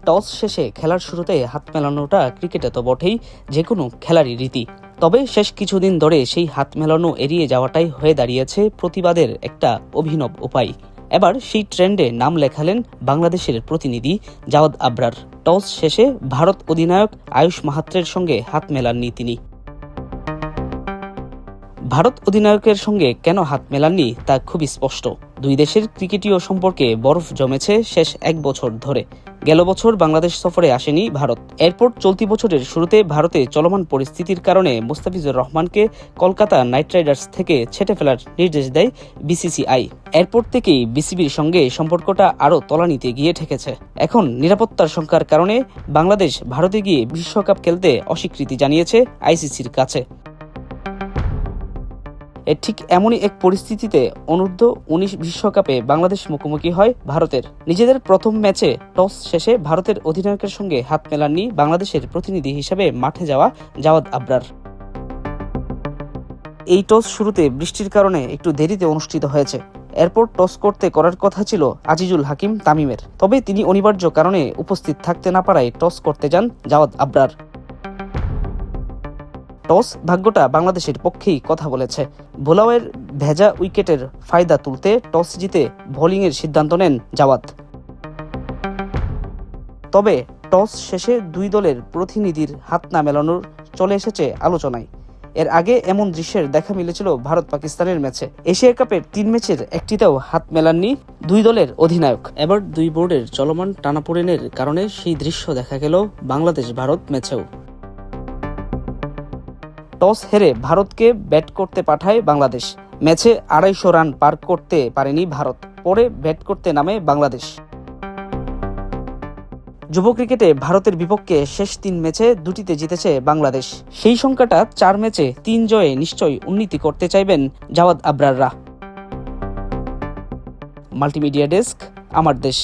Toss শেষে খেলার শুরুতে হাত মেলানোটা ক্রিকেটে তো বটেই, যে কোনো খেলারই রীতি। তবে শেষ কিছুদিন ধরে সেই হাত মেলানো এড়িয়ে যাওয়াটাই হয়ে দাঁড়িয়েছে প্রতিবাদের একটা অভিনব উপায়। এবার সেই ট্রেন্ডে নাম লেখালেন বাংলাদেশের প্রতিনিধি জাওয়াদ আবরার। টস শেষে ভারত অধিনায়ক আয়ুষ মাহাত্রের সঙ্গে হাত মেলাননি তিনি। ভারত অধিনায়কের সঙ্গে কেন হাত মেলাননি তা খুবই স্পষ্ট। দুই দেশের ক্রিকেটীয় সম্পর্কে বরফ জমেছে শেষ এক বছর ধরে। গেল বছর বাংলাদেশ সফরে আসেনি ভারত। এরপর চলতি বছরের শুরুতে ভারতে চলমান পরিস্থিতির কারণে মুস্তাফিজুর রহমানকে কলকাতা নাইট রাইডার্স থেকে ছেঁটে ফেলার নির্দেশ দেয় বিসিসিআই। এরপর থেকেই বিসিবির সঙ্গে সম্পর্কটা আরও তলানিতে গিয়ে ঠেকেছে। এখন নিরাপত্তার শঙ্কার কারণে বাংলাদেশ ভারতে গিয়ে বিশ্বকাপ খেলতে অস্বীকৃতি জানিয়েছে আইসিসির কাছে। ঠিক এমনই এক পরিস্থিতিতে অনূর্ধ্ব-19 বিশ্বকাপে বাংলাদেশ মুখোমুখি হয় ভারতের। নিজেদের প্রথম ম্যাচে টস শেষে ভারতের অধিনায়কের সঙ্গে হাত মেলাননি বাংলাদেশের প্রতিনিধি হিসেবে মাঠে যাওয়া জাওয়াদ আবরার। এই টস শুরুতে বৃষ্টির কারণে একটু দেরিতে অনুষ্ঠিত হয়েছে। এরপর টস করার কথা ছিল আজিজুল হাকিম তামিমের, তবে তিনি অনিবার্য কারণে উপস্থিত থাকতে না পারায় টস করতে যান জাওয়াদ আবরার। টস ভাগ্যটা বাংলাদেশের পক্ষেই কথা বলেছে। ভোলাওয়ের ভেজা উইকেটের ফায়দা তুলতে টস জিতে বোলিংয়ের সিদ্ধান্ত নেন জাওয়াদ। তবে টস শেষে দুই দলের প্রতিনিধির হাত না মেলানোর চলে এসেছে আলোচনায়। এর আগে এমন দৃশ্যের দেখা মিলেছিল ভারত পাকিস্তানের ম্যাচে। এশিয়া কাপের 3 ম্যাচের একটিতেও হাত মেলাননি দুই দলের অধিনায়ক। এবার দুই বোর্ডের চলমান টানাপোড়েনের কারণে সেই দৃশ্য দেখা গেল বাংলাদেশ ভারত ম্যাচেও। টস হেরে ভারতকে ব্যাট করতে পাঠায় বাংলাদেশ। ম্যাচে 250 রান পার করতে পারেনি ভারত। পরে ব্যাট করতে নামে বাংলাদেশ। যুব ক্রিকেটে ভারতের বিপক্ষে শেষ 3 ম্যাচে 2টিতে জিতেছে বাংলাদেশ। সেই সংখ্যাটা 4 ম্যাচে 3 জয়ে নিশ্চয়ই উন্নতি করতে চাইবেন জাওয়াদ আবরাররা। মাল্টিমিডিয়া ডেস্ক, আমার দেশ।